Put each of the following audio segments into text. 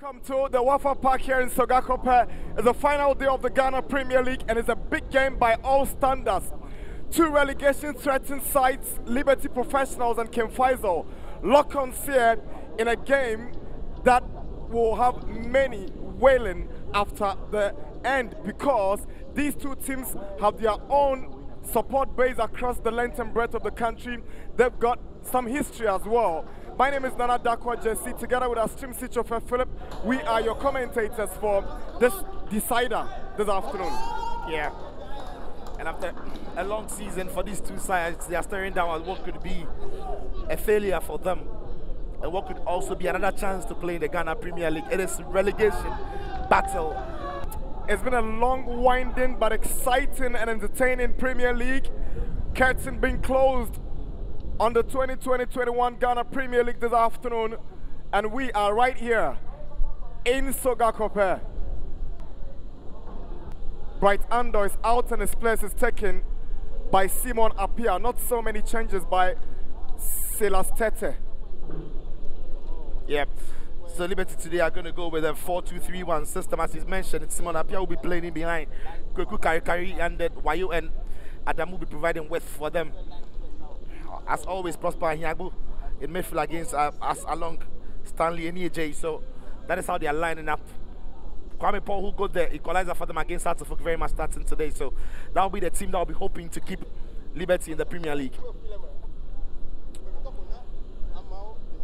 Welcome to the Wafa Park here in Sogakope. It's the final day of the Ghana Premier League and it's a big game by all standards. Two relegation-threatened sides, Liberty Professionals and King Faisal, lock on here in a game that will have many wailing after the end because these two teams have their own support base across the length and breadth of the country. They've got some history as well. My name is Nana Dakwa Jesse. Together with our stream chauffeur Philip, we are your commentators for this decider this afternoon. Yeah. And after a long season for these two sides, they are staring down at what could be a failure for them and what could also be another chance to play in the Ghana Premier League. It is relegation battle. It's been a long, winding but exciting and entertaining Premier League. Curtain being closed on the 2020-21 Ghana Premier League this afternoon, and we are right here in Sogakope. Bright Ando is out and his place is taken by Simon Apia. Not so many changes by Silas Tete. Yep. So Liberty today are going to go with a 4-2-3-1 system. As he's mentioned, Simon Apia will be playing in behind. Kweku Karikari and Wayo and Adam will be providing width for them. As always, Prosper Hiabu in midfield against us along Stanley and EJ. So that is how they are lining up. Kwame Paul, who got the equalizer for them against Hartlepool, very much starting today. So that will be the team that will be hoping to keep Liberty in the Premier League.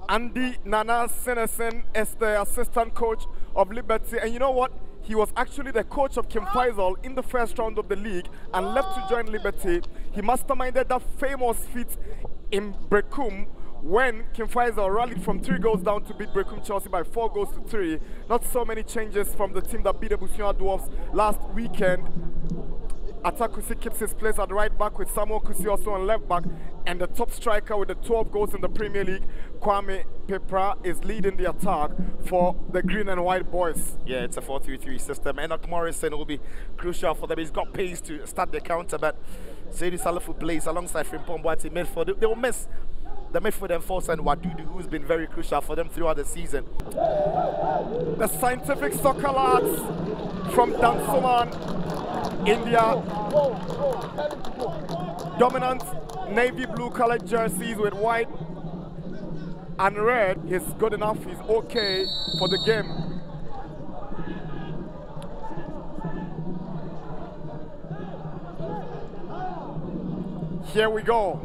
Andy Nana Senesen is the assistant coach of Liberty. And you know what? He was actually the coach of King Faisal in the first round of the league and left to join Liberty. He masterminded that famous feat in Brekum when King Faisal rallied from 3 goals down to beat Brekum Chelsea by 4 goals to 3. Not so many changes from the team that beat the Busia Dwarfs last weekend. Atakusi keeps his place at right back with Samuel Kusi also on left back, and the top striker with the 12 goals in the Premier League, Kwame Pepra, is leading the attack for the green and white boys. Yeah, it's a 4-3-3 system. Enoch Morrison will be crucial for them. He's got pace to start the counter, but Seydou Salafu plays alongside Frimpong Boati midfield. They will miss the midfield enforcer and Wadudu, who's been very crucial for them throughout the season. The scientific soccer lads from Dansoman, India, dominant navy blue colored jerseys with white and red. He's good enough, he's okay for the game. Here we go.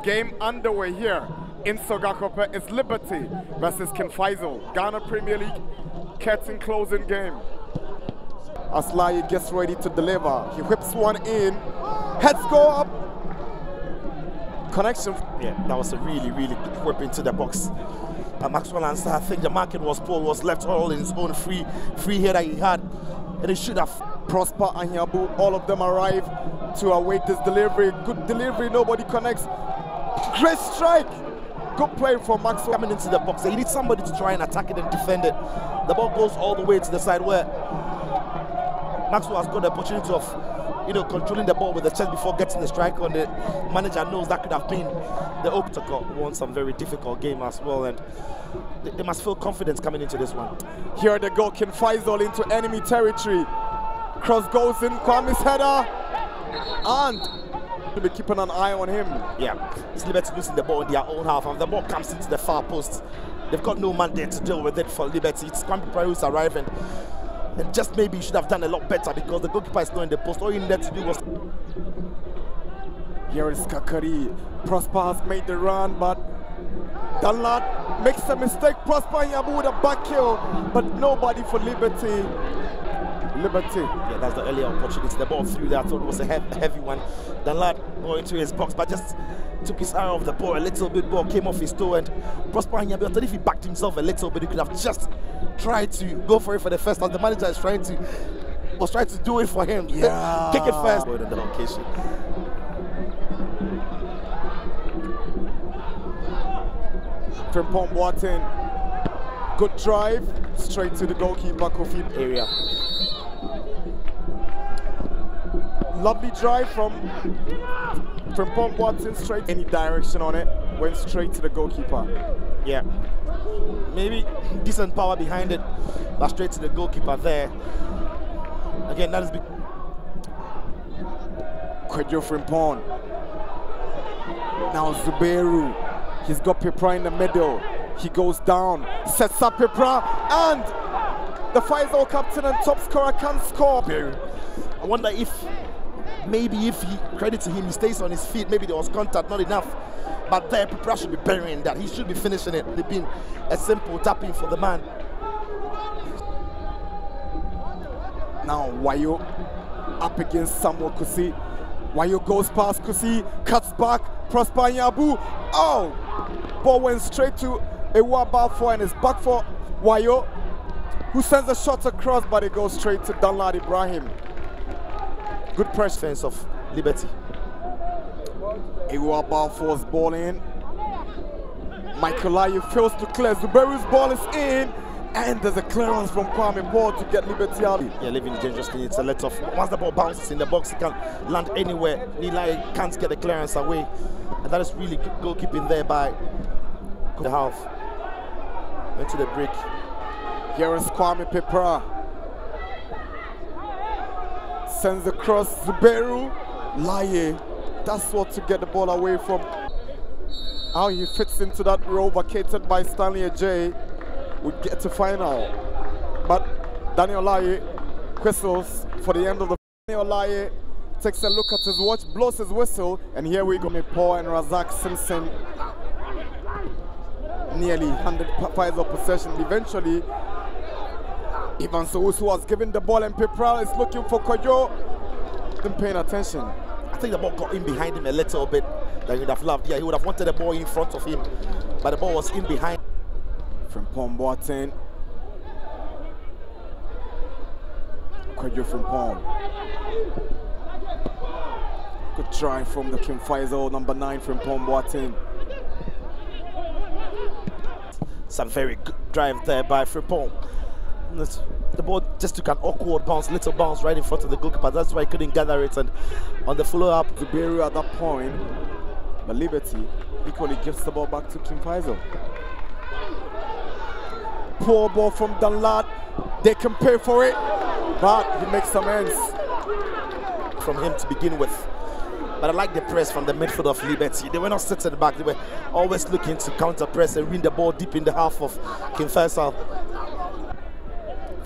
Game underway here in Sogakope. It's Liberty versus King Faisal. Ghana Premier League curtain closing game. Aslayi gets ready to deliver. He whips one in. Heads go up. Connection. Yeah, that was a really, really good whip into the box. Maxwell Ansah, I think the market was Paul was left all in his own free hit that he had. And he should have. Prosper and Yabu, all of them arrive to await this delivery. Good delivery, nobody connects. Great strike. Good play from Maxwell. Coming into the box, you need somebody to try and attack it and defend it. The ball goes all the way to the side where Maxwell has got the opportunity of, you know, controlling the ball with the chest before getting the strike on. The manager knows that could have been the Oktaka won some very difficult game as well, and they must feel confidence coming into this one. Here they go, King Faisal into enemy territory. Cross goes in, Kwame's header, and to be keeping an eye on him. Yeah, it's Liberty losing the ball in their own half, and the ball comes into the far post. They've got no man there to deal with it for Liberty. It's Kwame Pepra who's arriving. And just maybe he should have done a lot better because the goalkeeper is not in the post. All he needed to do was... Here is Kakari. Prosper has made the run, but Danlad makes a mistake. Prosper Yabu with a back heel, but nobody for Liberty. Liberty. Yeah, that's the earlier opportunity. The ball through there, I thought it was a heavy one. Danlad going into his box, but just took his eye off the ball a little bit. Ball came off his toe, and Prosper Yabu, I thought if he backed himself a little bit, he could have just tried to go for it for the first time. The manager is trying to do it for him. Yeah. Kick it first. On the location. Frimpong Boateng. Good drive. Straight to the goalkeeper, Kofi area. Lovely drive from Frimpong Boateng, straight any direction on it. Went straight to the goalkeeper. Yeah. maybe decent power behind it, but straight to the goalkeeper there. Again, that is big. Kwadwo Frimpong. Now Zubairu. He's got Pepra in the middle. He goes down, sets up Pepra, and the Faisal captain and top scorer can't score. I wonder if credit to him, he stays on his feet. Maybe there was contact, not enough. But there, Pepra should be burying that. He should be finishing it. They've been a simple tapping for the man. Now Wayo up against Samuel Kusi. Wayo goes past Kusi, cuts back, Prosper Nyabu. Oh! Ball went straight to Ewaba and it's back for Wayo, who sends a shot across, but it goes straight to Danlad Ibrahim. Good press defense of Liberty. Ewaba force ball in. Michael Ayu fails to clear. Zubairu's ball is in. And there's a clearance from Kwame Paul to get Liberty out. Yeah, living dangerously. It's a let off. Once the ball bounces in the box, it can land anywhere. Nilai can't get the clearance away. And that is really good goalkeeping there by the half. Into the break. Here is Kwame Pepra. Sends across Zubairu. Laye. That's what to get the ball away from. How he fits into that role vacated by Stanley Ajay would get to final. But Daniel Laye whistles for the end of the. Daniel Laye takes a look at his watch, blows his whistle, and here we go. Paul and Razak Simpson nearly 100 Faisal possession. Eventually, Ivan Sowusu was given the ball, and Pepra is looking for Kwadwo. Didn't paying attention. I think the ball got in behind him a little bit. That he would have loved. Yeah, he would have wanted the ball in front of him, but the ball was in behind. Frimpong Boateng. Kwadwo Frimpong. Good try from the Kim Faisal, number 9, Frimpong Boateng. It's a very good drive there by Frimpong. The ball just took an awkward bounce, little bounce right in front of the goalkeeper. That's why he couldn't gather it. And on the follow-up, Zubairu at that point, but Liberty equally gives the ball back to Kim Faisal. Poor ball from Danlad. They can pay for it, but he makes amends. From him to begin with. But I like the press from the midfield of Liberty. They were not sitting back. They were always looking to counter-press and win the ball deep in the half of Kim Faisal.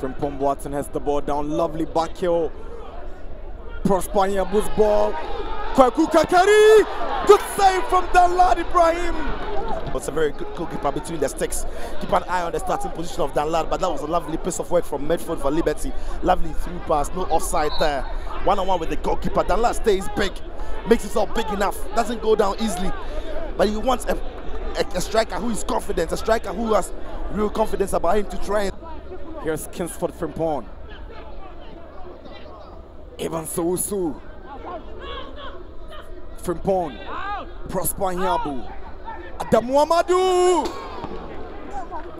Frimpong Boateng has the ball down. Lovely back heel. Prosper Nyabu's ball. Kwaku Kakari. Good save from Danlad Ibrahim. It's a very good goalkeeper between the sticks. Keep an eye on the starting position of Danlad, but that was a lovely piece of work from midfield for Liberty. Lovely through pass, no offside there. One-on-one with the goalkeeper. Danlad stays big, makes himself big enough, doesn't go down easily. But he wants a striker who is confident, a striker who has real confidence about him to try. Here's Kingsford Frimpong. Ivan Sowusu. Frimpong. Prosper Nyabu. Adamu Amadou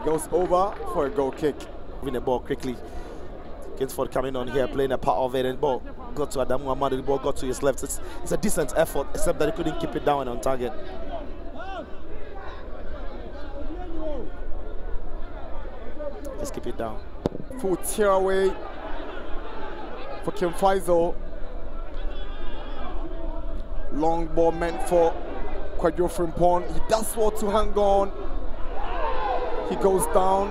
goes over for a goal kick. Win the ball quickly. Kingsford coming on here, playing a part of it, and ball got to Adamu Amadou. The ball got to his left. It's a decent effort, except that he couldn't keep it down and on target. Just keep it down. Full tear away for Kim Faisal. Long ball meant for Kwadwo Frimpong. He does well to hang on. He goes down.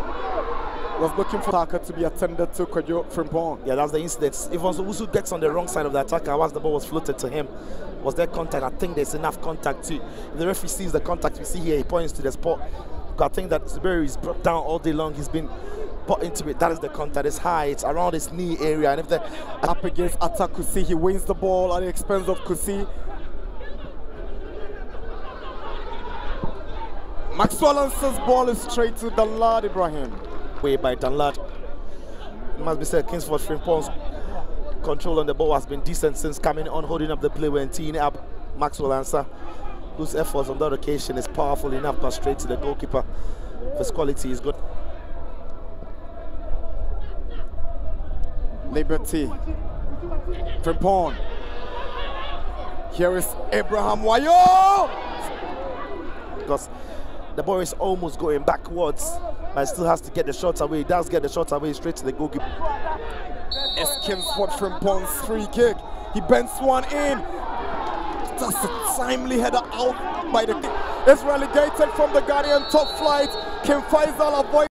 Was looking for attacker to be attended to Kwadwo Frimpong. Yeah, that's the incident. If Owusu gets on the wrong side of the attacker once the ball was floated to him, was there contact? I think there's enough contact too. If the referee sees the contact we see here, he points to the spot. I think that Zubairu is brought down all day long. He's been put into it. That is the contact. It's high. It's around his knee area. And if the up against Atta Kusi, he wins the ball at the expense of Kusi. Maxwell Answer's ball is straight to Danlad Ibrahim. Way by Danlad. It must be said, Kingsford Frimpong's control on the ball has been decent since coming on, holding up the play when teeing up Maxwell Answer, whose efforts on that occasion is powerful enough, but straight to the goalkeeper. His quality is good. Liberty. Frimpong. Here is Abraham Wayo. Because the ball is almost going backwards. but still has to get the shots away. He does get the shots away straight to the goalkeeper. Eskins Frimpong's free kick. He bends one in. That's a timely header out by the kick. It's relegated from the Guardian top flight. Kim Faisal avoids.